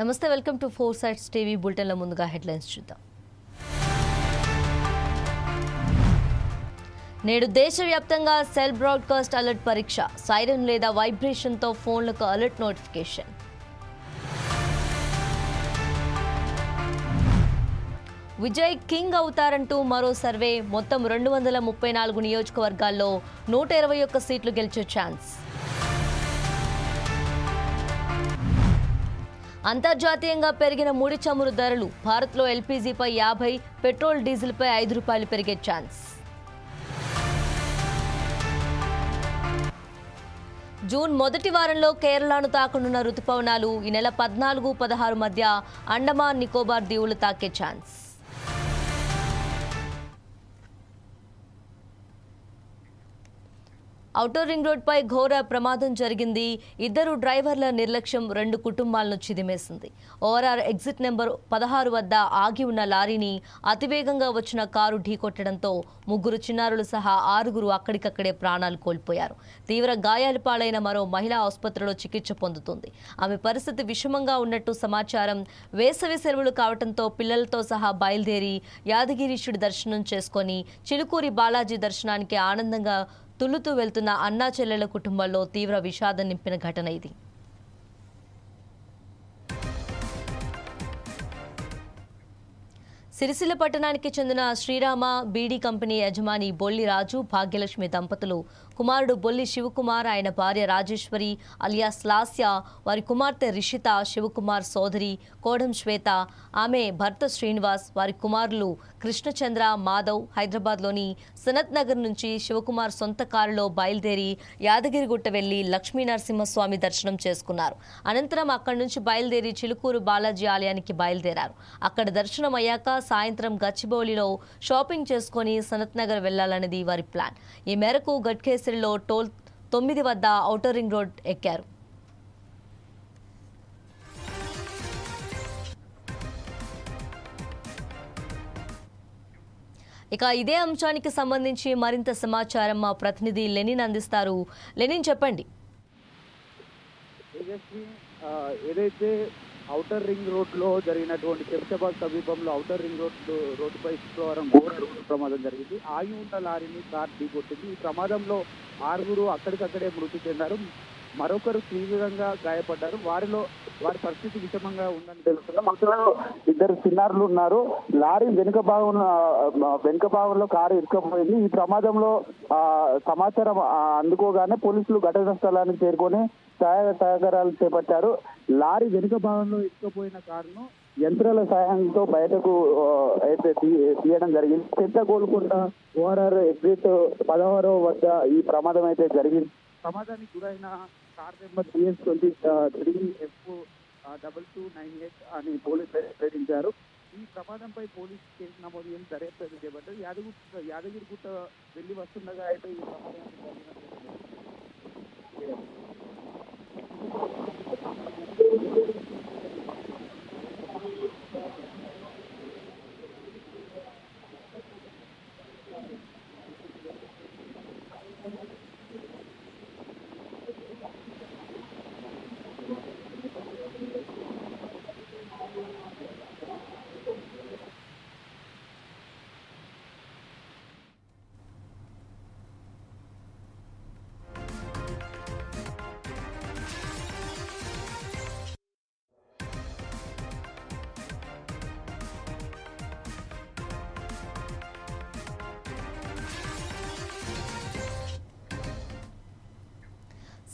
నమస్తే, welcome to four sites TV. బులెటిన్ల ముందుగా హెడ్లైన్స్ చూద్దాం. నేడు దేశవ్యాప్తంగా సెల్ బ్రాడ్కాస్ట్ అలర్ట్ పరీక్ష. సైరన్ లేదా వైబ్రేషన్తో ఫోన్లకు అలర్ట్ నోటిఫికేషన్. విజయ్ కింగ్ అవుతారంటూ మరో సర్వే. మొత్తం 234 నియోజకవర్గాల్లో 121 సీట్లు గెలిచే ఛాన్స్. అంతర్జాతీయంగా పెరిగిన ముడి చమురు ధరలు. భారత్లో ఎల్పీజీపై 50, పెట్రోల్ డీజిల్పై ₹5 పెరిగే ఛాన్స్. జూన్ మొదటి వారంలో కేరళను తాకనున్న రుతుపవనాలు. ఈ నెల 14, 16 మధ్య అండమాన్ నికోబార్ దీవులు తాకే ఛాన్స్. ఔటర్ రింగ్ రోడ్పై ఘోర ప్రమాదం జరిగింది. 2 డ్రైవర్ల నిర్లక్ష్యం 2 కుటుంబాలను చిదిమేసింది. ఓఆర్ఆర్ ఎగ్జిట్ నెంబర్ 16 వద్ద ఆగి ఉన్న లారీని అతివేగంగా వచ్చిన కారు ఢీకొట్టడంతో 3 చిన్నారులు సహా 6 అక్కడికక్కడే ప్రాణాలు కోల్పోయారు. తీవ్ర గాయాలు పాలైన మరో మహిళ ఆసుపత్రిలో చికిత్స పొందుతుంది. ఆమె పరిస్థితి విషమంగా ఉన్నట్టు సమాచారం. వేసవి సెలవులు కావడంతో పిల్లలతో సహా బయలుదేరి యాదగిరీశుడి దర్శనం చేసుకొని చిలుకూరి బాలాజీ దర్శనానికి ఆనందంగా తుల్లుతూ వెళ్తున్న అన్నా చెల్లెల కుటుంబాల్లో తీవ్ర విషాదం నింపిన ఘటన ఇది. సిరిసిల్ల పట్టణానికి చెందిన శ్రీరామ బీడీ కంపెనీ యజమాని బొల్లి రాజు, భాగ్యలక్ష్మి దంపతులు కుమారుడు బొల్లి శివకుమార్, ఆయన భార్య రాజేశ్వరి అలియాస్ లాస్య, వారి కుమార్తె రిషిత, శివకుమార్ సోదరి కోడం శ్వేత, ఆమె భర్త శ్రీనివాస్, వారి కుమారులు కృష్ణచంద్ర, మాధవ్ హైదరాబాద్లోని సనత్ నగర్ నుంచి శివకుమార్ సొంత కారులో బయలుదేరి యాదగిరిగుట్ట వెళ్లి లక్ష్మీ నరసింహస్వామి దర్శనం చేసుకున్నారు. అనంతరం అక్కడి నుంచి బయలుదేరి చిలుకూరు బాలాజీ ఆలయానికి బయలుదేరారు. అక్కడ దర్శనం అయ్యాక సాయంత్రం గచ్చిబౌలిలో షాపింగ్ చేసుకుని సనత్ నగర్ వెళ్లాలన్నది వారి ప్లాన్. ఈ మేరకు గట్కేసరిలో టోల్ 9 వద్ద ఔటర్ రింగ్ రోడ్ ఎక్కారు. ఇక ఇదే అంశానికి సంబంధించి మరింత సమాచారం మా ప్రతినిధి లెనిన్ అందిస్తారు. లెనిన్, చెప్పండి. ఏదైతే ఔటర్ రింగ్ రోడ్ లో జరిగినటువంటి శంషాబాద్ సమీపంలో ఔటర్ రింగ్ రోడ్డుపై శుక్రవారం ఘోర రోడ్డు ప్రమాదం జరిగింది. ఆగి ఉన్న లారీని కార్ ఢీకొట్టింది. ఈ ప్రమాదంలో 6 అక్కడికక్కడే మృతి చెందారు. మరొకరు తీవ్రంగా గాయపడ్డారు. వారి పరిస్థితి విషమంగా ఉందని తెలుస్తుంది. మొత్తంలో 2 చిన్నారులు ఉన్నారు. లారీ వెనుక భాగంలో కారు ఇరుక్కుపోయింది. ఈ ప్రమాదంలో సమాచారం అందుకోగానే పోలీసులు ఘటనా స్థలానికి చేరుకొని సహకారాలు చేపట్టారు. లారీ వెనుక భాగంలో ఇరుక్కుపోయిన కారును యంత్రాల సహాయంతో బయటకు అయితే తీయడం జరిగింది. పెద్ద గోల్కొండ ఓఆర్ఆర్ ఎగ్జిట్ 16 వద్ద ఈ ప్రమాదం అయితే జరిగింది. ప్రమాదానికి గురైన కార్ నెంబర్ CS23F2298 అని పోలీసులు ప్రకటించారు. ఈ ప్రమాదంపై పోలీసు కేసు నమోదు చేసి దర్యాప్తు చేపట్టారు. యాదగిరిగుట్ట వెళ్లి వస్తుండగా అయితే ఈ ప్రమాదానికి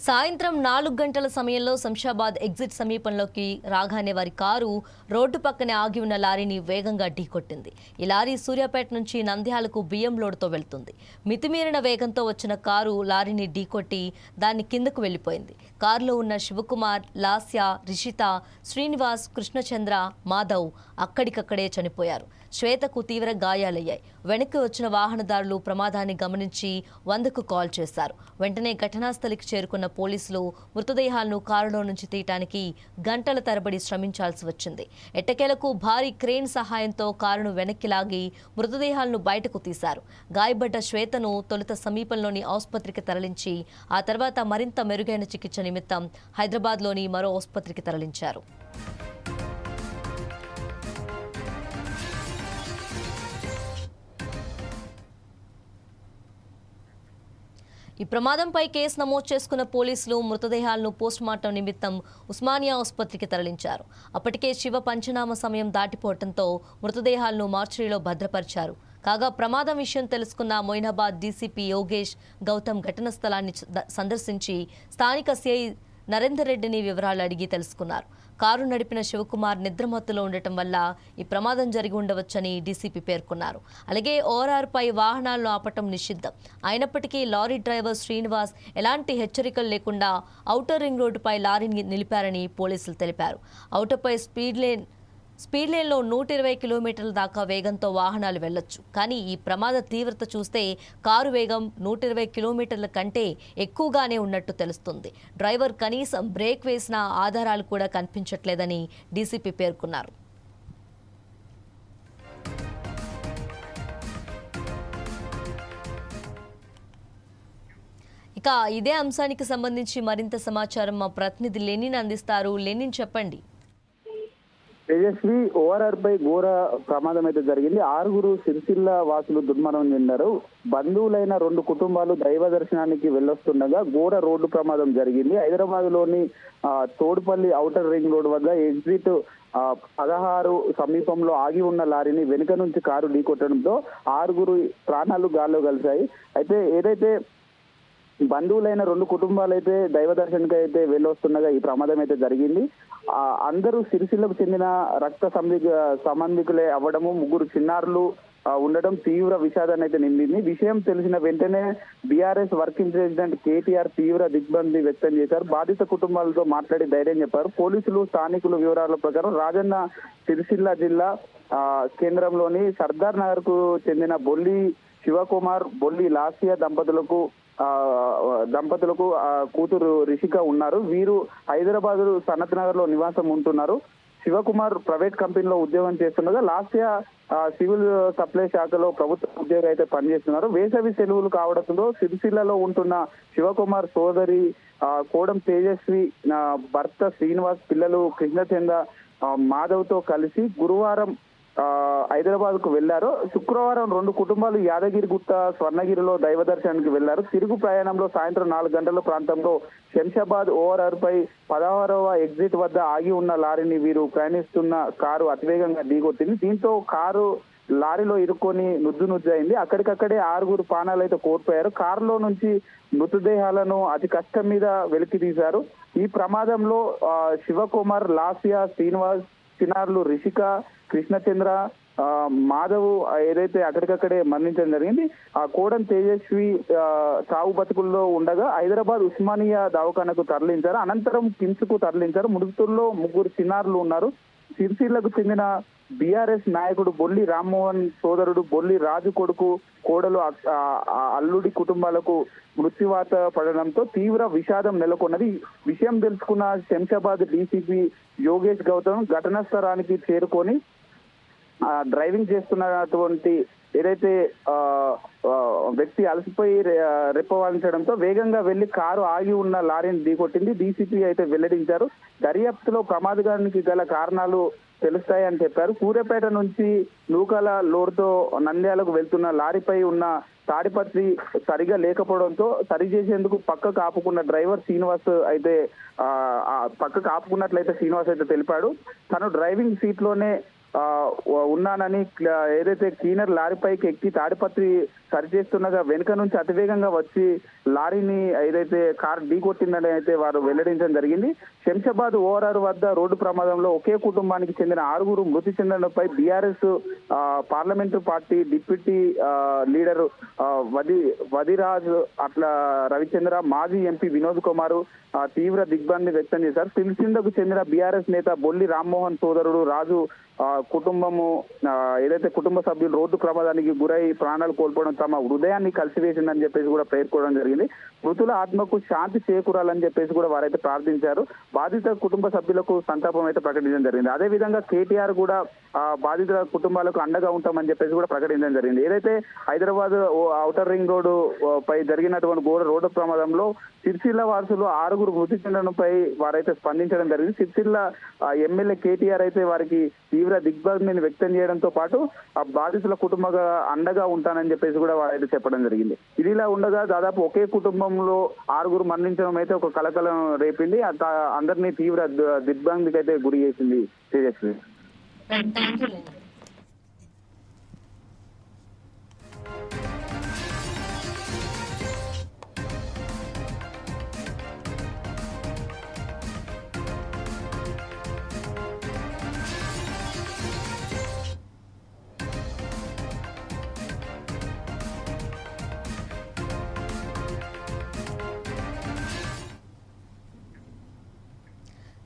సాయంత్రం 4 గంటల సమయంలో శంషాబాద్ ఎగ్జిట్ సమీపంలోకి రాగానే వారి కారు రోడ్డు పక్కనే ఆగి ఉన్న లారీని వేగంగా ఢీకొట్టింది. ఈ లారీ సూర్యాపేట నుంచి నంద్యాలకు బియ్యం లోడుతో వెళ్తుంది. మితిమీరిన వేగంతో వచ్చిన కారు లారీని ఢీకొట్టి దాన్ని కిందకు వెళ్లిపోయింది. కారులో ఉన్న శివకుమార్, లాస్య, రిషిత, శ్రీనివాస్, కృష్ణచంద్ర, మాధవ్ అక్కడికక్కడే చనిపోయారు. శ్వేతకు తీవ్ర గాయాలయ్యాయి. వెనక్కి వచ్చిన వాహనదారులు ప్రమాదాన్ని గమనించి 100కు కాల్ చేశారు. వెంటనే ఘటనాస్థలికి చేరుకున్న పోలీసులు మృతదేహాలను కారులో నుంచి తీయటానికి గంటల తరబడి శ్రమించాల్సి వచ్చింది. ఎట్టకేలకు భారీ క్రేన్ సహాయంతో కారును వెనక్కి లాగి మృతదేహాలను బయటకు తీశారు. గాయపడ్డ శ్వేతను తొలుత సమీపంలోని ఆసుపత్రికి తరలించి ఆ తర్వాత మరింత మెరుగైన చికిత్స నిమిత్తం హైదరాబాద్లోని మరో ఆసుపత్రికి తరలించారు. ఈ ప్రమాదంపై కేసు నమోదు చేసుకున్న పోలీసులు మృతదేహాలను పోస్టుమార్టం నిమిత్తం ఉస్మానియా ఆసుపత్రికి తరలించారు. అప్పటికే శివ పంచనామా సమయం దాటిపోవడంతో మృతదేహాలను మార్చురీలో భద్రపరిచారు. కాగా ప్రమాదం విషయం తెలుసుకున్న మొయినాబాద్ డీసీపీ యోగేష్ గౌతమ్ ఘటనా స్థలాన్ని సందర్శించి స్థానిక సిఐ నరేందర్ రెడ్డిని వివరాలు అడిగి తెలుసుకున్నారు. కారు నడిపిన శివకుమార్ నిద్రమత్తులో ఉండటం వల్ల ఈ ప్రమాదం జరిగి ఉండవచ్చని డీసీపీ పేర్కొన్నారు. అలాగే ఓఆర్ఆర్పై వాహనాలను ఆపటం నిషిద్ధం. అయినప్పటికీ లారీ డ్రైవర్ శ్రీనివాస్ ఎలాంటి హెచ్చరికలు లేకుండా ఔటర్ రింగ్ రోడ్డుపై లారీని నిలిపారని పోలీసులు తెలిపారు. ఔటర్పై స్పీడ్ లేన్లో 120 కిలోమీటర్ల దాకా వేగంతో వాహనాలు వెళ్లొచ్చు. కానీ ఈ ప్రమాద తీవ్రత చూస్తే కారు వేగం 120 కిలోమీటర్ల కంటే ఎక్కువగానే ఉన్నట్టు తెలుస్తుంది. డ్రైవర్ కనీసం బ్రేక్ వేసిన ఆధారాలు కూడా కనిపించట్లేదని డీసీపీ పేర్కొన్నారు. ఇక ఇదే అంశానికి సంబంధించి మరింత సమాచారం మా ప్రతినిధి లెనిన్ అందిస్తారు. లెనిన్, చెప్పండి. తేజస్వి, ఓఆర్ఆర్ పై ఘోర ప్రమాదం అయితే జరిగింది. 6 సిరిసిల్ల వాసులు దుర్మరణం చెందారు. బంధువులైన 2 కుటుంబాలు దైవ దర్శనానికి వెళ్ళొస్తుండగా ఘోర రోడ్డు ప్రమాదం జరిగింది. హైదరాబాద్ లోని తోడుపల్లి ఔటర్ రింగ్ రోడ్ వద్ద ఎగ్జిట్ 16 సమీపంలో ఆగి ఉన్న లారీని వెనుక నుంచి కారు ఢీకొట్టడంతో 6 ప్రాణాలు గాల్లో కలిశాయి. అయితే ఏదైతే బంధువులైన 2 కుటుంబాలు అయితే దైవ దర్శనకి అయితే వెళ్ళొస్తుండగా ఈ ప్రమాదం అయితే జరిగింది. అందరూ సిరిసిల్లకు చెందిన రక్త సంబంధికులే అవ్వడము, 3 చిన్నారులు ఉండడం తీవ్ర విషాదాన్ని అయితే నిండింది. విషయం తెలిసిన వెంటనే బీఆర్ఎస్ వర్కింగ్ ప్రెసిడెంట్ కేటీఆర్ తీవ్ర దిగ్భ్రాంతి వ్యక్తం చేశారు. బాధిత కుటుంబాలతో మాట్లాడి ధైర్యం చెప్పారు. పోలీసులు స్థానికుల వివరాల ప్రకారం రాజన్న సిరిసిల్ల జిల్లా కేంద్రంలోని సర్దార్ నగర్ కు చెందిన బొల్లి శివకుమార్, బొల్లి లాస్య దంపతులకు కూతురు రిషిక ఉన్నారు. వీరు హైదరాబాద్ సనత్ నగర్ లో నివాసం ఉంటున్నారు. శివకుమార్ ప్రైవేట్ కంపెనీలో ఉద్యోగం చేస్తుండగా లాస్య సివిల్ సప్లై శాఖలో ప్రభుత్వ ఉద్యోగం అయితే పనిచేస్తున్నారు. వేసవి సెలవులు కావడంతో సిరిసిల్లలో ఉంటున్న శివకుమార్ సోదరి కోడం తేజస్వి, భర్త శ్రీనివాస్, పిల్లలు కృష్ణచంద్ర, మాధవ్ తో కలిసి గురువారం హైదరాబాద్ కు వెళ్లారు. శుక్రవారం 2 కుటుంబాలు యాదగిరిగుట్ట, స్వర్ణగిరిలో దైవ దర్శనానికి వెళ్లారు. తిరుగు ప్రయాణంలో సాయంత్రం 4 గంటల ప్రాంతంలో శంషాబాద్ ఓఆర్ఆర్ పై 16వ ఎగ్జిట్ వద్ద ఆగి ఉన్న లారీని వీరు ప్రయాణిస్తున్న కారు అతివేగంగా ఢీకొట్టింది. దీంతో కారు లారీలో ఇరుక్కొని నుజ్జయింది. అక్కడికక్కడే 6 ప్రాణాలు అయితే కోల్పోయారు. కారులో నుంచి మృతదేహాలను అతి కష్టం మీద వెలికి తీశారు. ఈ ప్రమాదంలో శివకుమార్, లాస్య, శ్రీనివాస్, చిన్నారులు రిషిక, కృష్ణచంద్ర, మాధవ్ ఏదైతే అక్కడికక్కడే మరణించడం జరిగింది. కోడం తేజస్వి చావు బతుకుల్లో ఉండగా హైదరాబాద్ ఉస్మానియా దవాఖానకు తరలించారు. అనంతరం కిమ్స్ కు తరలించారు. మృతుల్లో 3 చిన్నారులు ఉన్నారు. సిరిసిల్లకు చెందిన బీఆర్ఎస్ నాయకుడు బొల్లి రామ్మోహన్ సోదరుడు బొల్లి రాజు కొడుకు, కోడలు, అల్లుడి కుటుంబాలకు మృత్యువాత పడడంతో తీవ్ర విషాదం నెలకొన్నది. విషయం తెలుసుకున్న శంషాబాద్ డీసీపీ యోగేష్ గౌతమ్ ఘటనా స్థలానికి చేరుకొని డ్రైవింగ్ చేస్తున్నటువంటి ఏదైతే వ్యక్తి అలసిపోయి రెప్పవాలించడంతో వేగంగా వెళ్లి కారు ఆగి ఉన్న లారీని ఢీకొట్టింది. డీసీపీ అయితే వెల్లడించారు. దర్యాప్తులో ప్రమాదానికి గల కారణాలు తెలుస్తాయని చెప్పారు. సూర్యాపేట నుంచి నూకల లోడ్తో నంద్యాలకు వెళ్తున్న లారీపై ఉన్న తాడిపత్రి సరిగా లేకపోవడంతో సరిచేసేందుకు పక్కకు ఆపుకున్న డ్రైవర్ శ్రీనివాస్ అయితే పక్కకు ఆపుకున్నట్లయితే శ్రీనివాస్ అయితే తెలిపాడు. తను డ్రైవింగ్ సీట్ లోనే ఉన్నానని, ఏదైతే క్లీనర్ లారీపైకి ఎక్కి తాడిపత్రి సరిచేస్తుండగా వెనుక నుంచి అతివేగంగా వచ్చి లారీని ఏదైతే కారు ఢీకొట్టిందని అయితే వారు వెల్లడించడం జరిగింది. శంషాబాద్ ఓఆర్ఆర్ వద్ద రోడ్డు ప్రమాదంలో ఒకే కుటుంబానికి చెందిన 6 మృతి చెందడంపై BRS parliament party deputy leader Vadiraj అట్ల రవిచంద్ర, మాజీ ఎంపీ వినోద్ కుమార్ తీవ్ర దిగ్భ్రాంతి వ్యక్తం చేశారు. సిరిసిల్లకు చెందిన బీఆర్ఎస్ నేత బొల్లి రామ్మోహన్ సోదరుడు రాజు కుటుంబము ఏదైతే కుటుంబ సభ్యులు రోడ్డు ప్రమాదానికి గురై ప్రాణాలు కోల్పోవడం తమ హృదయాన్ని కలిసివేసిందని చెప్పేసి కూడా పేర్కొనడం జరిగింది. మృతుల ఆత్మకు శాంతి చేకూరాలని చెప్పేసి కూడా వారైతే ప్రార్థించారు. బాధిత కుటుంబ సభ్యులకు సంతాపం అయితే ప్రకటించడం జరిగింది. అదే విధంగా కేటీఆర్ కూడా బాధిత కుటుంబాలకు అండగా ఉంటామని చెప్పేసి కూడా ప్రకటించడం జరిగింది. ఏదైతే హైదరాబాద్ ఔటర్ రింగ్ రోడ్డు పై జరిగినటువంటి ఘోర రోడ్డు ప్రమాదంలో సిరిసిల్ల వాసులు 6 మృతి చెందడంపై వారైతే స్పందించడం జరిగింది. సిరిసిల్ల ఎమ్మెల్యే కేటీఆర్ అయితే వారికి తీవ్ర దిగ్భ్రాంతిని వ్యక్తం చేయడంతో పాటు ఆ బాధితుల కుటుంబ అండగా ఉంటానని చెప్పేసి కూడా వాళ్ళైతే చెప్పడం జరిగింది. ఇదిలా ఉండగా దాదాపు ఒకే కుటుంబంలో 6 మరణించడం అయితే ఒక కలకలం రేపింది. అందరినీ తీవ్ర దిగ్భ్రాంతికి అయితే గురి చేసింది తేజస్వి. Thank you.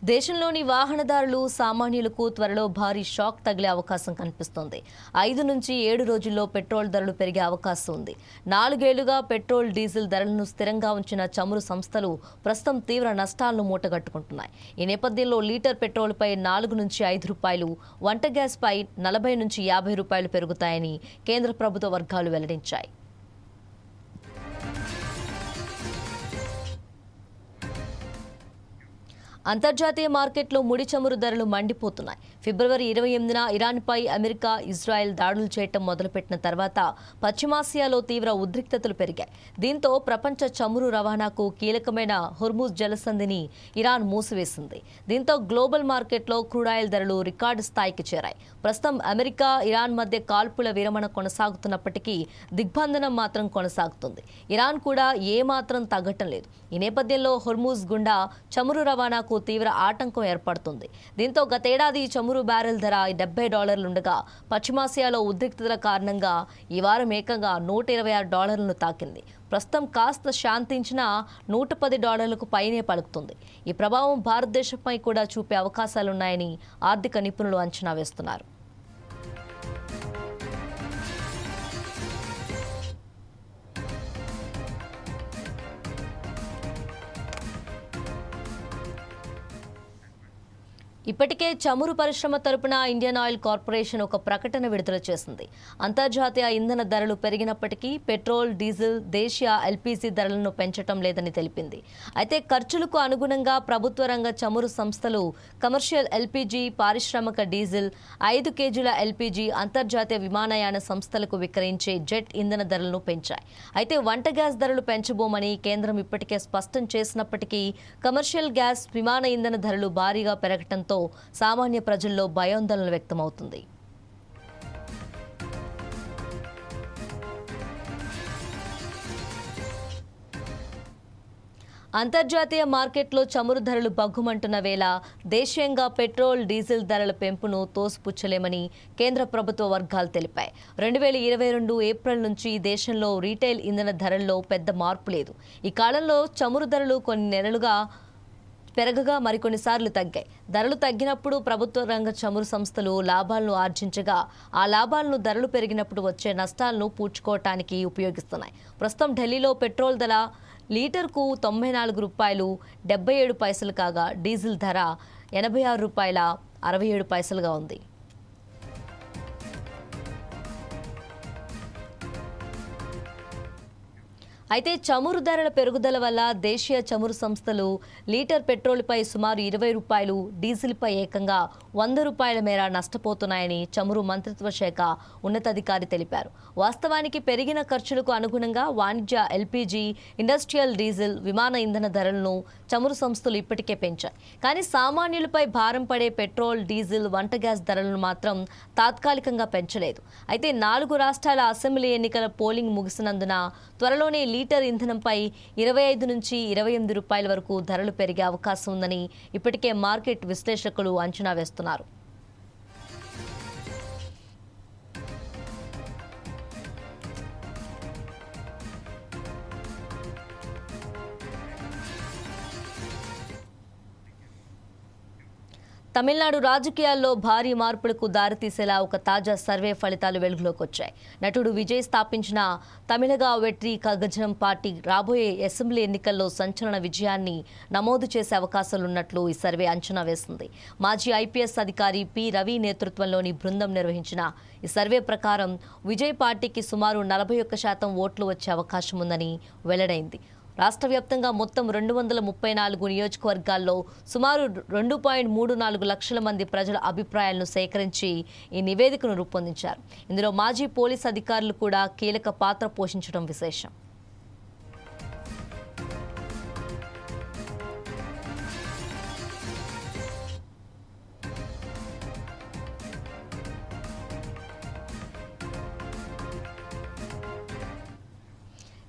దేశంలోని వాహనదారులు సామాన్యులకు త్వరలో భారీ షాక్ తగిలే అవకాశం కనిపిస్తోంది. 5 నుంచి 7 రోజుల్లో పెట్రోల్ ధరలు పెరిగే అవకాశం ఉంది. 4 ఏళ్లుగా పెట్రోల్, డీజిల్ ధరలను స్థిరంగా ఉంచిన చమురు సంస్థలు ప్రస్తుతం తీవ్ర నష్టాలను మూటగట్టుకుంటున్నాయి. ఈ నేపథ్యంలో లీటర్ పెట్రోల్పై 4 నుంచి 5 రూపాయలు, వంట గ్యాస్పై 40 నుంచి 50 రూపాయలు పెరుగుతాయని కేంద్ర ప్రభుత్వ వర్గాలు వెల్లడించాయి. అంతర్జాతీయ మార్కెట్లో ముడి చమురు ధరలు మండిపోతున్నాయి. ఫిబ్రవరి 28న ఇరాన్పై అమెరికా, ఇజ్రాయెల్ దాడులు చేయటం మొదలుపెట్టిన తర్వాత పశ్చిమాసియాలో తీవ్ర ఉద్రిక్తతలు పెరిగాయి. దీంతో ప్రపంచ చమురు రవాణాకు కీలకమైన హోర్ముజ్ జలసంధిని ఇరాన్ మూసివేసింది. దీంతో గ్లోబల్ మార్కెట్లో క్రూడాయిల్ ధరలు రికార్డు స్థాయికి చేరాయి. ప్రస్తుతం అమెరికా, ఇరాన్ మధ్య కాల్పుల విరమణ కొనసాగుతున్నప్పటికీ దిగ్బంధనం మాత్రం కొనసాగుతుంది. ఇరాన్ కూడా ఏమాత్రం తగ్గటం లేదు. ఈ నేపథ్యంలో హోర్ముజ్ గుండా చమురు రవాణాకు తీవ్ర ఆటంకం ఏర్పడుతుంది. దీంతో గతేడాది చమురు బ్యారెల్ ధర $70 ఉండగా పశ్చిమాసియాలో ఉద్రిక్తతల కారణంగా ఈ వారం ఏకంగా $126 తాకింది. ప్రస్తుతం కాస్త శాంతించినా $110 పైనే పలుకుతుంది. ఈ ప్రభావం భారతదేశంపై కూడా చూపే అవకాశాలున్నాయని ఆర్థిక నిపుణులు అంచనా వేస్తున్నారు. ఇప్పటికే చమురు పరిశ్రమ తరపున ఇండియన్ ఆయిల్ కార్పొరేషన్ ఒక ప్రకటన విడుదల చేసింది. అంతర్జాతీయ ఇంధన ధరలు పెరిగినప్పటికీ పెట్రోల్, డీజిల్, దేశీయ ఎల్పీజీ ధరలను పెంచడం లేదని తెలిపింది. అయితే ఖర్చులకు అనుగుణంగా ప్రభుత్వ రంగ చమురు సంస్థలు కమర్షియల్ ఎల్పీజీ, పారిశ్రామిక డీజిల్, 5 కేజీల ఎల్పీజీ, అంతర్జాతీయ విమానయాన సంస్థలకు విక్రయించే జెట్ ఇంధన ధరలను పెంచాయి. అయితే వంట గ్యాస్ ధరలు పెంచబోమని కేంద్రం ఇప్పటికే స్పష్టం చేసినప్పటికీ కమర్షియల్ గ్యాస్, విమాన ఇంధన ధరలు భారీగా పెరగటంతో సామాన్య ప్రజల్లో భయాందోళన వ్యక్తమవుతుంది. అంతర్జాతీయ మార్కెట్లో చమురు ధరలు బగ్గుమంటున్న వేళ దేశీయంగా పెట్రోల్, డీజిల్ ధరల పెంపును తోసిపుచ్చలేమని కేంద్ర ప్రభుత్వ వర్గాలు తెలిపాయి. 2022 ఏప్రిల్ నుంచి దేశంలో రీటైల్ ఇంధన ధరల్లో పెద్ద మార్పు లేదు. ఈ కాలంలో చమురు ధరలు కొన్ని నెలలుగా పెరగగా మరికొన్నిసార్లు తగ్గాయి. ధరలు తగ్గినప్పుడు ప్రభుత్వ రంగ చమురు సంస్థలు లాభాలను ఆర్జించగా ఆ లాభాలను ధరలు పెరిగినప్పుడు వచ్చే నష్టాలను పూడ్చుకోవటానికి ఉపయోగిస్తున్నాయి. ప్రస్తుతం ఢిల్లీలో పెట్రోల్ ధర లీటర్కు $94.77 కాగా డీజిల్ ధర $86.67 ఉంది. అయితే చమురు ధరల పెరుగుదల వల్ల దేశీయ చమురు సంస్థలు లీటర్ పెట్రోల్పై సుమారు $20, డీజిల్పై ఏకంగా $100 మేర నష్టపోతున్నాయని చమురు మంత్రిత్వ శాఖ ఉన్నతాధికారి తెలిపారు. వాస్తవానికి పెరిగిన ఖర్చులకు అనుగుణంగా వాణిజ్య ఎల్పీజీ, ఇండస్ట్రియల్ డీజిల్, విమాన ఇంధన ధరలను చమురు సంస్థలు ఇప్పటికే పెంచాయి. కానీ సామాన్యులపై భారం పడే పెట్రోల్, డీజిల్, వంట గ్యాస్ ధరలను మాత్రం తాత్కాలికంగా పెంచలేదు. అయితే 4 రాష్ట్రాల అసెంబ్లీ ఎన్నికల పోలింగ్ ముగిసినందున త్వరలోనే లీటర్ ఇంధనంపై $25 నుంచి $28 వరకు ధరలు పెరిగే అవకాశం ఉందని ఇప్పటికే మార్కెట్ విశ్లేషకులు అంచనా వేస్తున్నారు. తమిళనాడు రాజకీయాల్లో భారీ మార్పులకు దారితీసేలా ఒక తాజా సర్వే ఫలితాలు వెలుగులోకి వచ్చాయి. నటుడు విజయ్ స్థాపించిన తమిళగా వెట్రి కగజనం పార్టీ రాబోయే అసెంబ్లీ ఎన్నికల్లో సంచలన విజయాన్ని నమోదు చేసే అవకాశాలున్నట్లు ఈ సర్వే అంచనా వేసింది. మాజీ ఐపీఎస్ అధికారి పి రవి నేతృత్వంలోని బృందం నిర్వహించిన ఈ సర్వే ప్రకారం విజయ్ పార్టీకి సుమారు 41% ఓట్లు వచ్చే అవకాశం ఉందని వెల్లడైంది. రాష్ట్ర వ్యాప్తంగా మొత్తం 234 నియోజకవర్గాల్లో సుమారు 2.34 లక్షల మంది ప్రజల అభిప్రాయాలను సేకరించి ఈ నివేదికను రూపొందించారు. ఇందులో మాజీ పోలీస్ అధికారులు కూడా కీలక పాత్ర పోషించడం విశేషం.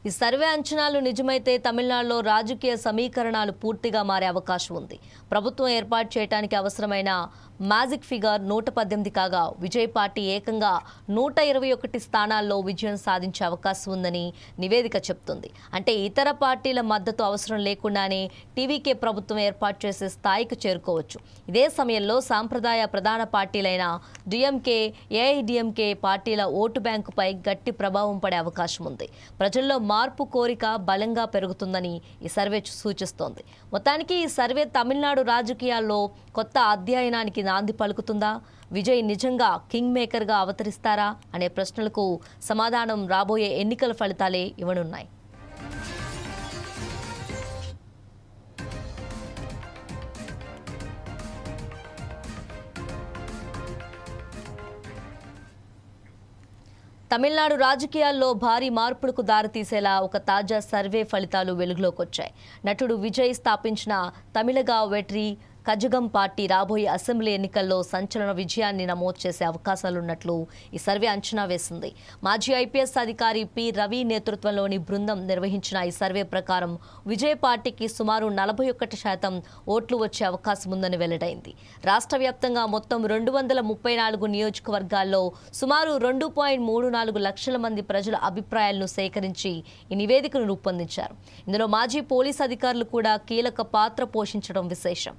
ఈ సర్వే అంచనాలు నిజమైతే తమిళనాడులో రాజకీయ సమీకరణాలు పూర్తిగా మారే అవకాశం ఉంది. ప్రభుత్వం ఏర్పాటు చేయడానికి అవసరమైన మ్యాజిక్ ఫిగర్ 118 కాగా విజయ్ పార్టీ ఏకంగా 121 స్థానాల్లో విజయం సాధించే అవకాశం ఉందని నివేదిక చెబుతుంది. అంటే ఇతర పార్టీల మద్దతు అవసరం లేకుండానే టీవీకే ప్రభుత్వం ఏర్పాటు చేసే స్థాయికి చేరుకోవచ్చు. ఇదే సమయంలో సాంప్రదాయ ప్రధాన పార్టీలైన డిఎంకే, ఏఐడిఎంకే పార్టీల ఓటు బ్యాంకుపై గట్టి ప్రభావం పడే అవకాశం ఉంది. ప్రజల్లో మార్పు కోరిక బలంగా పెరుగుతుందని ఈ సర్వే సూచిస్తోంది. మొత్తానికి ఈ సర్వే తమిళనాడు రాజకీయాల్లో కొత్త అధ్యయనానికి నాంది పలుకుతుందా? విజయ్ నిజంగా కింగ్ మేకర్గా అవతరిస్తారా అనే ప్రశ్నలకు సమాధానం రాబోయే ఎన్నికల ఫలితాలే ఇవ్వనున్నాయి. తమిళనాడు రాజకీయాల్లో భారీ మార్పులకు దారితీసేలా ఒక తాజా సర్వే ఫలితాలు వెలుగులోకి వచ్చాయి. నటుడు విజయ్ స్థాపించిన తమిళగా వెట్రి కజగం పార్టీ రాబోయే అసెంబ్లీ ఎన్నికల్లో సంచలన విజయాన్ని నమోదు చేసే అవకాశాలున్నట్లు ఈ సర్వే అంచనా వేసింది. మాజీ ఐపీఎస్ అధికారి పి రవి నేతృత్వంలోని బృందం నిర్వహించిన ఈ సర్వే ప్రకారం విజయ్ పార్టీకి సుమారు 41% ఓట్లు వచ్చే అవకాశం ఉందని వెల్లడైంది. రాష్ట్ర వ్యాప్తంగా మొత్తం 234 నియోజకవర్గాల్లో సుమారు 2.34 లక్షల మంది ప్రజల అభిప్రాయాలను సేకరించి ఈ నివేదికను రూపొందించారు. ఇందులో మాజీ పోలీస్ అధికారులు కూడా కీలక పాత్ర పోషించడం విశేషం.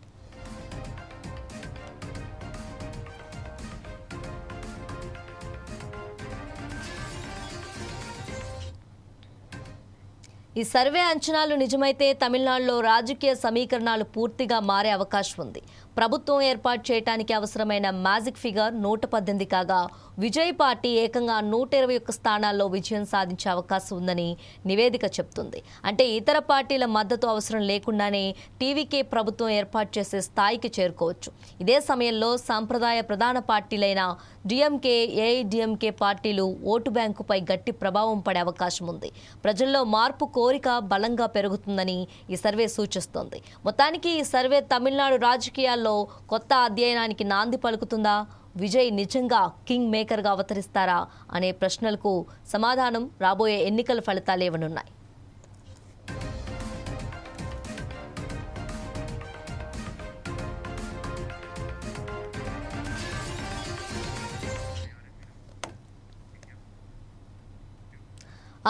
ఈ సర్వే అంచనాలు నిజమైతే తమిళనాడులో రాజకీయ సమీకరణాలు పూర్తిగా మారే అవకాశం ఉంది. ప్రభుత్వం ఏర్పాటు చేయడానికి అవసరమైన మ్యాజిక్ ఫిగర్ 118 కాగా విజయ్ పార్టీ ఏకంగా 121 స్థానాల్లో విజయం సాధించే అవకాశం ఉందని నివేదిక చెబుతుంది. అంటే ఇతర పార్టీల మద్దతు అవసరం లేకుండానే టీవీకే ప్రభుత్వం ఏర్పాటు చేసే స్థాయికి చేరుకోవచ్చు. ఇదే సమయంలో సాంప్రదాయ ప్రధాన పార్టీలైన డిఎంకే, ఏఐడిఎంకే పార్టీలు ఓటు బ్యాంకుపై గట్టి ప్రభావం పడే అవకాశం ఉంది. ప్రజల్లో మార్పు కోరిక బలంగా పెరుగుతుందని ఈ సర్వే సూచిస్తోంది. మొత్తానికి ఈ సర్వే తమిళనాడు రాజకీయాల్లో కొత్త అధ్యయనానికి నాంది పలుకుతుందా? విజయ్ నిజంగా కింగ్ మేకర్గా అవతరిస్తారా అనే ప్రశ్నలకు సమాధానం రాబోయే ఎన్నికల ఫలితాలు ఇవ్వనున్నాయి.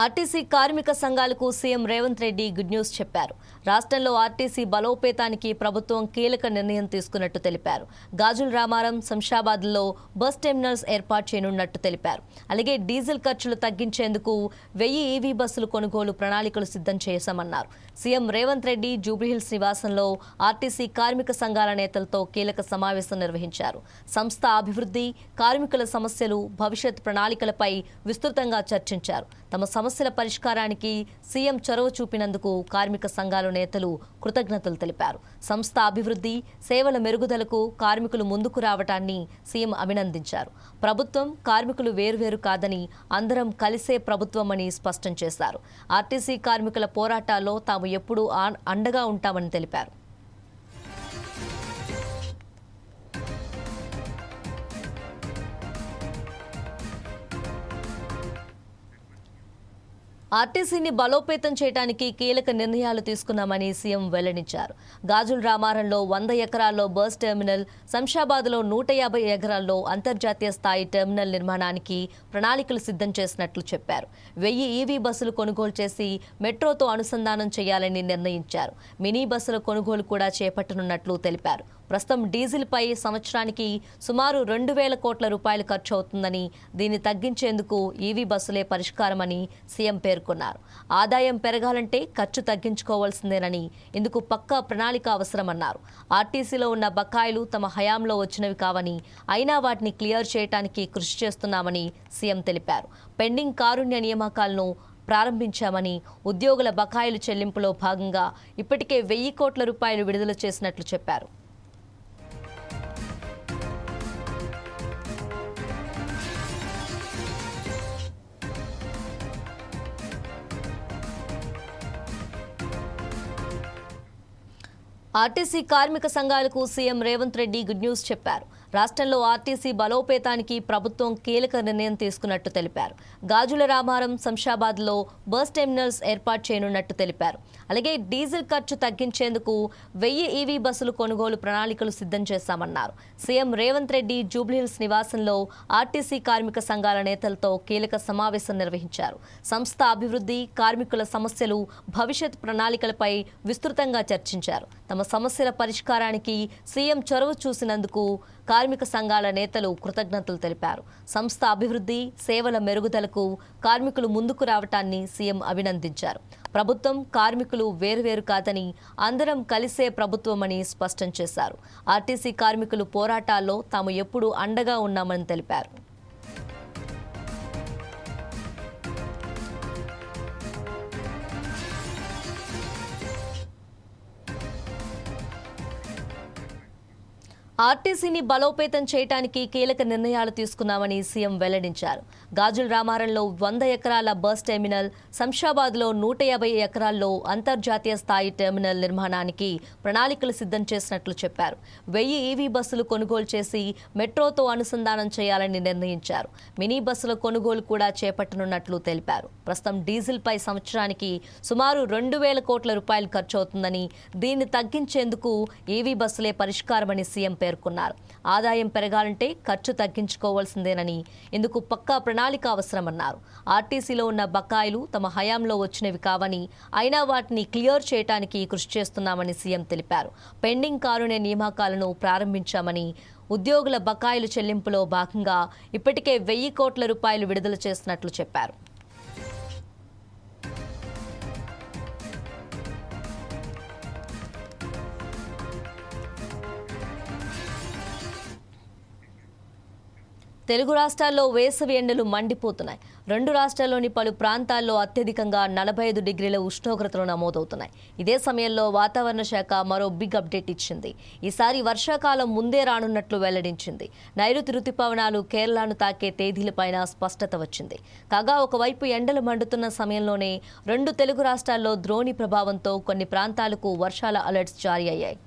ఆర్టీసీ కార్మిక సంఘాలకు CM Revanth Reddy good news చెప్పారు. రాష్ట్రంలో ఆర్టీసీ బలోపేతానికి ప్రభుత్వం కీలక నిర్ణయం తీసుకున్నట్టు తెలిపారు. గాజుల రామారం, శంషాబాద్లో బస్ టెర్మినల్స్ ఏర్పాటు చేయనున్నట్టు తెలిపారు. అలాగే డీజిల్ ఖర్చులు తగ్గించేందుకు 1000 ఈవీ బస్సులు కొనుగోలు ప్రణాళికలు సిద్ధం చేశామన్నారు. సీఎం రేవంత్ రెడ్డి జూబ్లీహిల్స్ నివాసంలో ఆర్టీసీ కార్మిక సంఘాల నేతలతో కీలక సమావేశం నిర్వహించారు. సంస్థ అభివృద్ధి, కార్మికుల సమస్యలు, భవిష్యత్ ప్రణాళికలపై విస్తృతంగా చర్చించారు. తమ సమస్యల పరిష్కారానికి సీఎం చొరవ చూపినందుకు కార్మిక సంఘాల నేతలు కృతజ్ఞతలు తెలిపారు. సంస్థ అభివృద్ధి, సేవల మెరుగుదలకు కార్మికులు ముందుకు రావటాన్ని సీఎం అభినందించారు. ప్రభుత్వం, కార్మికులు వేర్వేరు కాదని అందరం కలిసే ప్రభుత్వం అని స్పష్టం చేశారు. ఆర్టీసీ కార్మికుల పోరాటాల్లో తాము ఎప్పుడూ అండగా ఉంటామని తెలిపారు. ఆర్టీసీని బలోపేతం చేయడానికి కీలక నిర్ణయాలు తీసుకున్నామని సీఎం వెల్లడించారు. గాజుల రామారంలో 100 ఎకరాల్లో బస్ టెర్మినల్, శంషాబాద్లో 150 ఎకరాల్లో అంతర్జాతీయ స్థాయి టెర్మినల్ నిర్మాణానికి ప్రణాళికలు సిద్ధం చేసినట్లు చెప్పారు. 1000 ఈవీ బస్సులు కొనుగోలు చేసి మెట్రోతో అనుసంధానం చేయాలని నిర్ణయించారు. మినీ బస్సుల కొనుగోలు కూడా చేపట్టనున్నట్లు తెలిపారు. ప్రస్తుతం డీజిల్పై సంవత్సరానికి సుమారు 2000 కోట్ల రూపాయలు ఖర్చు అవుతుందని, దీన్ని తగ్గించేందుకు ఈవీ బస్సులే పరిష్కారమని సీఎం పేర్కొన్నారు. ఆదాయం పెరగాలంటే ఖర్చు తగ్గించుకోవాల్సిందేనని, ఇందుకు పక్కా ప్రణాళిక అవసరమన్నారు. ఆర్టీసీలో ఉన్న బకాయిలు తమ హయాంలో వచ్చినవి కావని, అయినా వాటిని క్లియర్ చేయడానికి కృషి చేస్తున్నామని సీఎం తెలిపారు. పెండింగ్ కారుణ్య నియామకాలను ప్రారంభించామని, ఉద్యోగుల బకాయిలు చెల్లింపులో భాగంగా ఇప్పటికే 1,000 కోట్ల రూపాయలు విడుదల చేసినట్లు చెప్పారు. ఆర్టీసీ కార్మిక సంఘాలకు CM Revanth Reddy good news చెప్పారు. రాష్ట్రంలో ఆర్టీసీ బలోపేతానికి ప్రభుత్వం కీలక నిర్ణయం తీసుకున్నట్టు తెలిపారు. గాజుల రామారం, శంషాబాద్లో బస్ టెర్మినల్స్ ఏర్పాటు చేయనున్నట్టు తెలిపారు. అలాగే డీజిల్ ఖర్చు తగ్గించేందుకు 1000 ఈవీ బస్సులు కొనుగోలు ప్రణాళికలు సిద్ధం చేశామన్నారు. సీఎం రేవంత్ రెడ్డి జూబ్లీహిల్స్ నివాసంలో ఆర్టీసీ కార్మిక సంఘాల నేతలతో కీలక సమావేశం నిర్వహించారు. సంస్థ అభివృద్ధి, కార్మికుల సమస్యలు, భవిష్యత్ ప్రణాళికలపై విస్తృతంగా చర్చించారు. తమ సమస్యల పరిష్కారానికి సీఎం చొరవ చూసినందుకు కార్మిక సంఘాల నేతలు కృతజ్ఞతలు తెలిపారు. సంస్థ అభివృద్ధి, సేవల మెరుగుదలకు కార్మికులు ముందుకు రావటాన్ని సీఎం అభినందించారు. ప్రభుత్వం, కార్మికులు వేరువేరు కాదని అందరం కలిసే ప్రభుత్వమని స్పష్టం చేశారు. ఆర్టీసీ కార్మికులు పోరాటాల్లో తాము ఎప్పుడూ అండగా ఉన్నామని తెలిపారు. ఆర్టీసీని బలోపేతం చేయడానికి కీలక నిర్ణయాలు తీసుకున్నామని సీఎం వెల్లడించారు. గాజుల రామారంలో 100 ఎకరాల బస్ టెర్మినల్, శంషాబాద్లో 150 ఎకరాల్లో అంతర్జాతీయ స్థాయి టెర్మినల్ నిర్మాణానికి ప్రణాళికలు సిద్ధం చేసినట్లు చెప్పారు. 1000 ఈవీ బస్సులు కొనుగోలు చేసి మెట్రోతో అనుసంధానం చేయాలని నిర్ణయించారు. మినీ బస్సుల కొనుగోలు కూడా చేపట్టనున్నట్లు తెలిపారు. ప్రస్తుతం డీజిల్పై సంవత్సరానికి సుమారు 2,000 కోట్ల రూపాయలు ఖర్చవుతుందని, దీన్ని తగ్గించేందుకు ఈవీ బస్సులే పరిష్కారమని సీఎం పేర్కొన్నారు. ఆదాయం పెరగాలంటే ఖర్చు తగ్గించుకోవాల్సిందేనని, ఇందుకు పక్కా ప్రణాళిక అవసరమన్నారు. ఆర్టీసీలో ఉన్న బకాయిలు తమ హయాంలో వచ్చినవి కావని, అయినా వాటిని క్లియర్ చేయడానికి కృషి చేస్తున్నామని సీఎం తెలిపారు. పెండింగ్ కారుణ్య నియామకాలను ప్రారంభించామని, ఉద్యోగుల బకాయిలు చెల్లింపులో భాగంగా ఇప్పటికే 1,000 కోట్ల రూపాయలు విడుదల చేసినట్లు చెప్పారు. తెలుగు రాష్ట్రాల్లో వేసవి ఎండలు మండిపోతున్నాయి. 2 రాష్ట్రాల్లోని పలు ప్రాంతాల్లో అత్యధికంగా 45 డిగ్రీల ఉష్ణోగ్రతలు నమోదవుతున్నాయి. ఇదే సమయంలో వాతావరణ శాఖ మరో బిగ్ అప్డేట్ ఇచ్చింది. ఈసారి వర్షాకాలం ముందే రానున్నట్లు వెల్లడించింది. నైరుతి రుతుపవనాలు కేరళను తాకే తేదీలపైన స్పష్టత వచ్చింది. కాగా ఒకవైపు ఎండలు మండుతున్న సమయంలోనే 2 తెలుగు రాష్ట్రాల్లో ద్రోణి ప్రభావంతో కొన్ని ప్రాంతాలకు వర్షాల అలర్ట్స్ జారీ అయ్యాయి.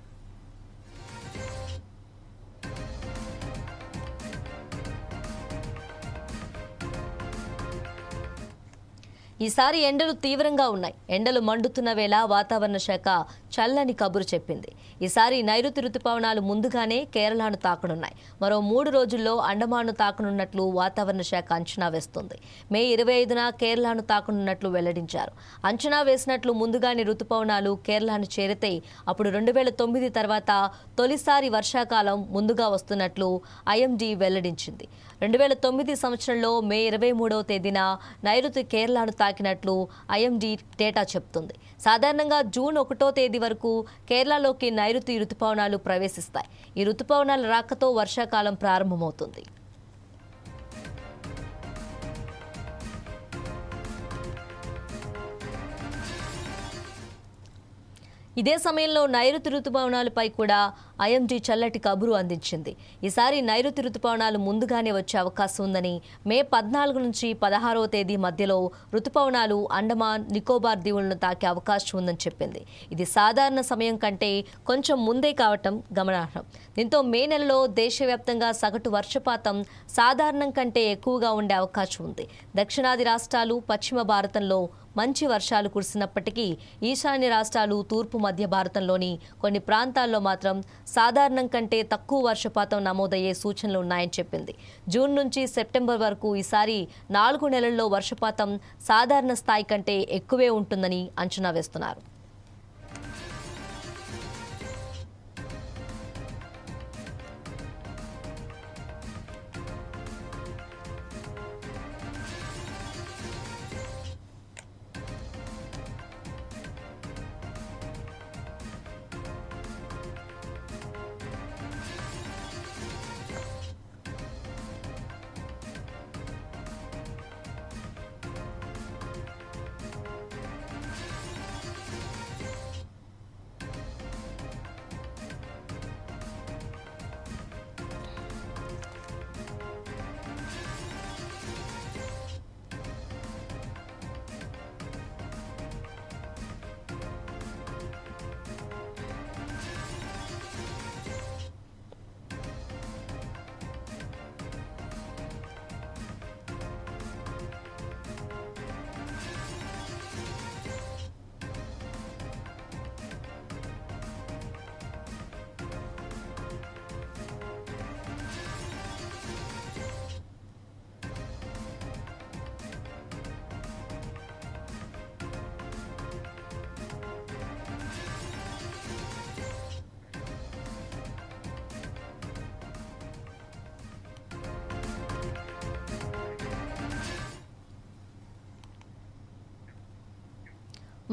ఈసారి ఎండలు తీవ్రంగా ఉన్నాయి. ఎండలు మండుతున్న వేళ వాతావరణ శాఖ చల్లని కబురు చెప్పింది. ఈసారి నైరుతి రుతుపవనాలు ముందుగానే కేరళను తాకనున్నాయి. మరో 3 రోజుల్లో అండమాన్ను తాకనున్నట్లు వాతావరణ శాఖ అంచనా వేస్తోంది. మే 25న కేరళను తాకనున్నట్లు వెల్లడించారు. అంచనా వేసినట్లు ముందుగానే రుతుపవనాలు కేరళను చేరితే అప్పుడు 2009 తర్వాత తొలిసారి వర్షాకాలం ముందుగా వస్తున్నట్లు ఐఎండీ వెల్లడించింది. 2009 సంవత్సరంలో మే 23వ తేదీన నైరుతి కేరళను తాకినట్లు ఐఎండీ డేటా చెబుతుంది. సాధారణంగా జూన్ 1వ తేదీ వరకు కేరళలోకి నైరుతి రుతుపవనాలు ప్రవేశిస్తాయి. ఈ రుతుపవనాల రాకతో వర్షాకాలం ప్రారంభమవుతుంది. ఇదే సమయంలో నైరుతి రుతుపవనాలపై కూడా ఐఎండీ చల్లటి కబురు అందించింది. ఈసారి నైరుతి రుతుపవనాలు ముందుగానే వచ్చే అవకాశం ఉందని, మే 14 నుంచి 16వ తేదీ మధ్యలో రుతుపవనాలు అండమాన్, నికోబార్ దీవులను తాకే అవకాశం ఉందని చెప్పింది. ఇది సాధారణ సమయం కంటే కొంచెం ముందే కావటం గమనార్హం. దీంతో మే నెలలో దేశవ్యాప్తంగా సగటు వర్షపాతం సాధారణం కంటే ఎక్కువగా ఉండే అవకాశం ఉంది. దక్షిణాది రాష్ట్రాలు, పశ్చిమ భారతంలో మంచి వర్షాలు కురిసినప్పటికీ ఈశాన్య రాష్ట్రాలు, తూర్పు మధ్య భారతంలోని కొన్ని ప్రాంతాల్లో మాత్రం సాధారణం కంటే తక్కువ వర్షపాతం నమోదయ్యే సూచనలు ఉన్నాయని చెప్పింది. జూన్ నుంచి సెప్టెంబర్ వరకు ఈసారి 4 నెలల్లో వర్షపాతం సాధారణ స్థాయి కంటే ఎక్కువే ఉంటుందని అంచనా వేస్తున్నారు.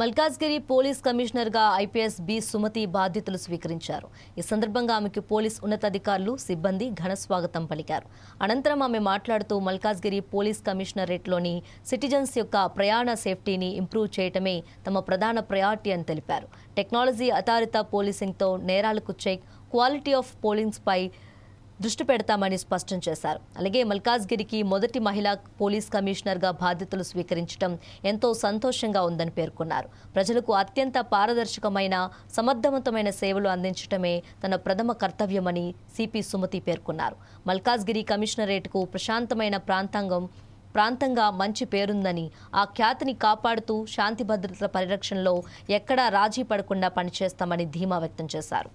మల్కాజ్గిరి పోలీస్ కమిషనర్గా ఐపీఎస్ బి సుమతి బాధ్యతలు స్వీకరించారు. ఈ సందర్భంగా ఆమెకు పోలీస్ ఉన్నతాధికారులు, సిబ్బంది ఘన స్వాగతం పలికారు. అనంతరం ఆమె మాట్లాడుతూ మల్కాజ్గిరి పోలీస్ కమిషనరేట్లోని సిటిజన్స్ యొక్క ప్రయాణ సేఫ్టీని ఇంప్రూవ్ చేయటమే తమ ప్రధాన ప్రయారిటీ అని తెలిపారు. టెక్నాలజీ ఆధారిత పోలీసింగ్తో నేరాలకు చెక్, క్వాలిటీ ఆఫ్ పోలింగ్స్పై దృష్టి పెడతామని స్పష్టం చేశారు. అలాగే మల్కాజ్గిరికి మొదటి మహిళా పోలీస్ కమిషనర్గా బాధ్యతలు స్వీకరించడం ఎంతో సంతోషంగా ఉందని పేర్కొన్నారు. ప్రజలకు అత్యంత పారదర్శకమైన, సమర్థవంతమైన సేవలు అందించడమే తన ప్రథమ కర్తవ్యమని సిపి సుమతి పేర్కొన్నారు. మల్కాజ్గిరి కమిషనరేట్కు ప్రశాంతమైన ప్రాంతంగా మంచి పేరుందని, ఆ ఖ్యాతిని కాపాడుతూ శాంతి భద్రతల పరిరక్షణలో ఎక్కడా రాజీ పడకుండా పనిచేస్తామని ధీమా వ్యక్తం చేశారు.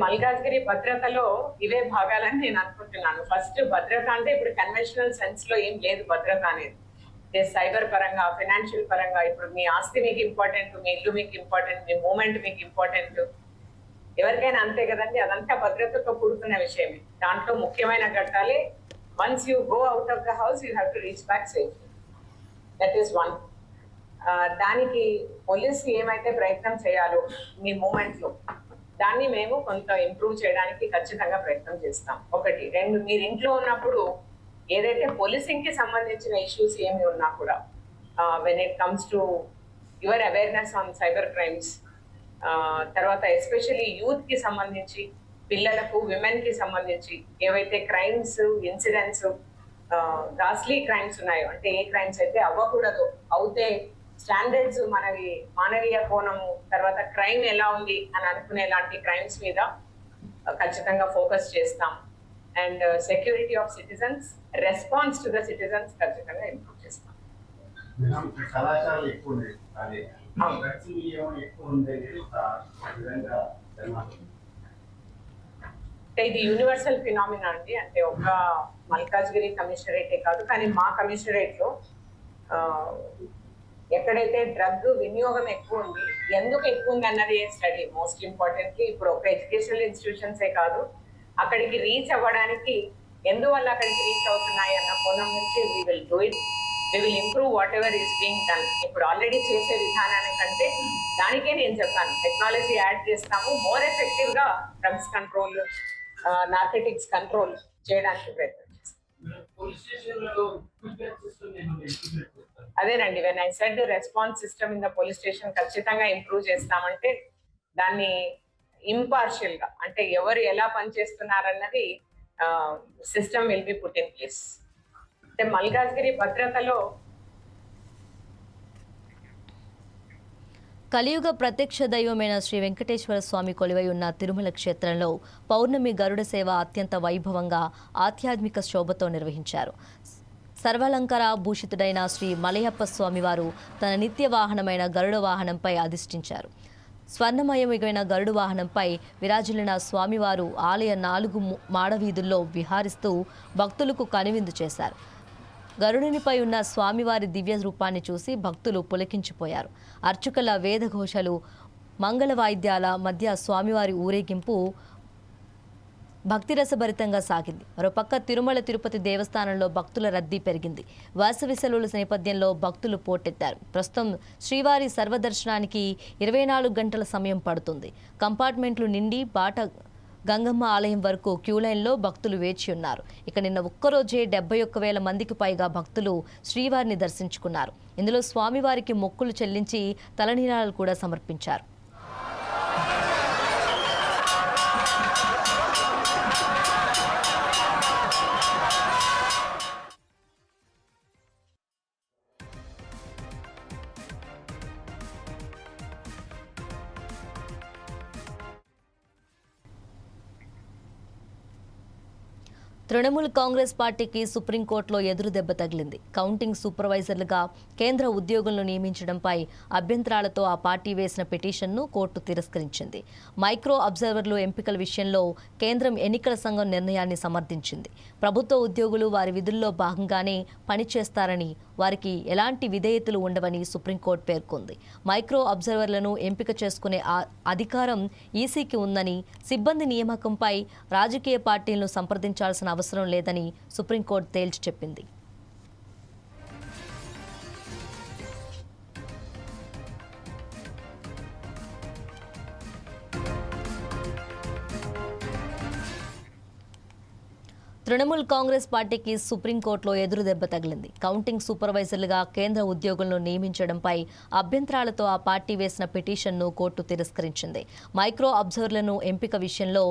మల్కాజ్గిరి భద్రతలో ఇవే భాగాలని నేను అనుకుంటున్నాను. ఫస్ట్ భద్రత అంటే ఇప్పుడు కన్వెన్షనల్ సెన్స్ లో ఏం లేదు భద్రత అనేది. సైబర్ పరంగా, ఫైనాన్షియల్ పరంగా, ఇప్పుడు మీ ఆస్తి మీకు ఇంపార్టెంట్, మీ ఇల్లు మీకు ఇంపార్టెంట్, మీ మూమెంట్ మీకు ఇంపార్టెంట్, ఎవరికైనా అంతే కదండి. అదంతా భద్రతతో కూడుకున్న విషయమే. దాంట్లో ముఖ్యమైన ఘట్టాలే once you go out of the house you have to reach back safely. That is one. దానికి పోలీస్ ఏమైతే ప్రయత్నం చేయాలో మీ మూమెంట్ లో, దాన్ని మేము కొంత ఇంప్రూవ్ చేయడానికి ఖచ్చితంగా ప్రయత్నం చేస్తాం. ఒకటి. రెండు, మీరు ఇంట్లో ఉన్నప్పుడు ఏదైతే పోలీసింగ్ కి సంబంధించిన ఇష్యూస్ ఏమి ఉన్నా కూడా, when it comes to your awareness on cyber crimes, తర్వాత ఎస్పెషల్లీ యూత్ కి సంబంధించి, పిల్లలకు, విమెన్ కి సంబంధించి ఏవైతే క్రైమ్స్, ఇన్సిడెంట్స్, గాస్లీ క్రైమ్స్ ఉన్నాయో, అంటే ఏ క్రైమ్స్ అయితే అవ్వకూడదు, అవుతే స్టాండర్డ్స్ మనవి మానవీయ కోణము, తర్వాత క్రైమ్ ఎలా ఉంది అని అనుకునే లాంటి క్రైమ్స్ మీద ఖచ్చితంగా ఫోకస్ చేస్తాం. And security of citizens, response to the citizens ఖచ్చితంగా ఇంప్రూవ్ చేస్తాం. ఇది యూనివర్సల్ ఫినామినా అండి. అంటే ఒక మల్కాజ్గిరి కమిషనరేటే కాదు, కానీ మా కమిషనరేట్ లో ఎక్కడైతే డ్రగ్ వినియోగం ఎక్కువ ఉంది, ఎందుకు ఎక్కువ ఉంది అన్నది స్టడీ. మోస్ట్ ఇంపార్టెంట్లీ ఇప్పుడు ఒక ఎడ్యుకేషనల్ ఇన్స్టిట్యూషన్సే కాదు, అక్కడికి రీచ్ అవ్వడానికి ఎందువల్ల అక్కడికి రీచ్ అవుతున్నాయి అన్న కోణం నుంచి we will do it, we will improve whatever is being done. ఇప్పుడు ఆల్రెడీ చేసే విధానానికంటే దానికే నేను చెప్పాను, టెక్నాలజీ యాడ్ చేస్తాము, మోర్ ఎఫెక్టివ్ గా డ్రగ్స్ కంట్రోల్, నార్కోటిక్స్ కంట్రోల్ చేయడానికి ప్రయత్నం చేస్తాం. అదేనండి, when I said response system in the police station ఖచ్చితంగా ఇంప్రూవ్ చేస్తామంటే దాన్ని ఇంపార్షియల్ గా, అంటే ఎవరు ఎలా పనిచేస్తున్నారన్నది system will be put in place. అంటే మల్కాజ్గిరి భద్రతలో కలియుగ ప్రత్యక్ష దైవమైన శ్రీ వెంకటేశ్వర స్వామి కొలువై ఉన్న తిరుమల క్షేత్రంలో పౌర్ణమి గరుడ సేవ అత్యంత వైభవంగా ఆధ్యాత్మిక శోభతో నిర్వహించారు. సర్వాలంకార భూషితుడైన శ్రీ మలయప్ప స్వామివారు తన నిత్య వాహనమైన గరుడ వాహనంపై అధిష్ఠించారు. స్వర్ణమయమైన గరుడు వాహనంపై విరాజిల్లిన స్వామివారు ఆలయ 4 మాడవీధుల్లో విహారిస్తూ భక్తులకు కనువిందు చేశారు. గరుడునిపై ఉన్న స్వామివారి దివ్య రూపాన్ని చూసి భక్తులు పులకించిపోయారు. అర్చకుల వేదఘోషలు, మంగళ వాయిద్యాల మధ్య స్వామివారి ఊరేగింపు భక్తిరసభరితంగా సాగింది. మరోపక్క తిరుమల తిరుపతి దేవస్థానంలో భక్తుల రద్దీ పెరిగింది. వేసవి సెలవుల నేపథ్యంలో భక్తులు పోటెత్తారు. ప్రస్తుతం శ్రీవారి సర్వదర్శనానికి 24 గంటల సమయం పడుతుంది. కంపార్ట్మెంట్లు నిండి బాట గంగమ్మ ఆలయం వరకు క్యూలైన్లో భక్తులు వేచి ఉన్నారు. ఇక నిన్న ఒక్కరోజే 71,000 మందికి పైగా భక్తులు శ్రీవారిని దర్శించుకున్నారు. ఇందులో స్వామివారికి మొక్కులు చెల్లించి తలనీలాలు కూడా సమర్పించారు. తృణమూల్ కాంగ్రెస్ పార్టీకి సుప్రీంకోర్టులో ఎదురు దెబ్బ తగిలింది. కౌంటింగ్ సూపర్వైజర్లుగా కేంద్ర ఉద్యోగులను నియమించడంపై అభ్యంతరాలతో ఆ పార్టీ వేసిన పిటిషన్ను కోర్టు తిరస్కరించింది. మైక్రో అబ్జర్వర్లు ఎంపికల విషయంలో కేంద్రం ఎన్నికల సంఘం నిర్ణయాన్ని సమర్థించింది. ప్రభుత్వ ఉద్యోగులు వారి విధుల్లో భాగంగానే పనిచేస్తారని, వారికి ఎలాంటి విధేయతలు ఉండవని సుప్రీంకోర్టు పేర్కొంది. మైక్రో అబ్జర్వర్లను ఎంపిక చేసుకునే అధికారం ఈసీకి ఉందని, సిబ్బంది నియామకంపై రాజకీయ పార్టీలను సంప్రదించాల్సిన అవసరం లేదని సుప్రీంకోర్టు తేల్చి చెప్పింది. తృణమూల్ కాంగ్రెస్ పార్టీకి సుప్రీంకోర్టులో ఎదురు దెబ్బ తగిలింది. కౌంటింగ్ సూపర్వైజర్లుగా కేంద్ర ఉద్యోగులను నియమించడంపై అభ్యంతరాలతో ఆ పార్టీ వేసిన పిటిషన్ను కోర్టు తిరస్కరించింది. మైక్రో అబ్జర్వర్లను ఎంపిక విషయంలో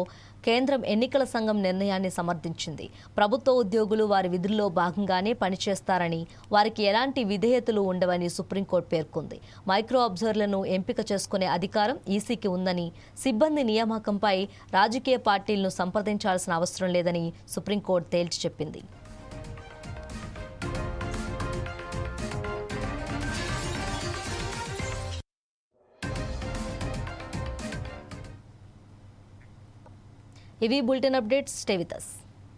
కేంద్రం ఎన్నికల సంఘం నిర్ణయాన్ని సమర్థించింది. ప్రభుత్వ ఉద్యోగులు వారి విధుల్లో భాగంగానే పనిచేస్తారని, వారికి ఎలాంటి విధేయతలు ఉండవని సుప్రీంకోర్టు పేర్కొంది. మైక్రో అబ్జర్వర్లను ఎంపిక చేసుకునే అధికారం ఈసీకి ఉందని, సిబ్బంది నియామకంపై రాజకీయ పార్టీలను సంప్రదించాల్సిన అవసరం లేదని సుప్రీంకోర్టు తేల్చి చెప్పింది. ఇవి bulletin updates. Stay with us.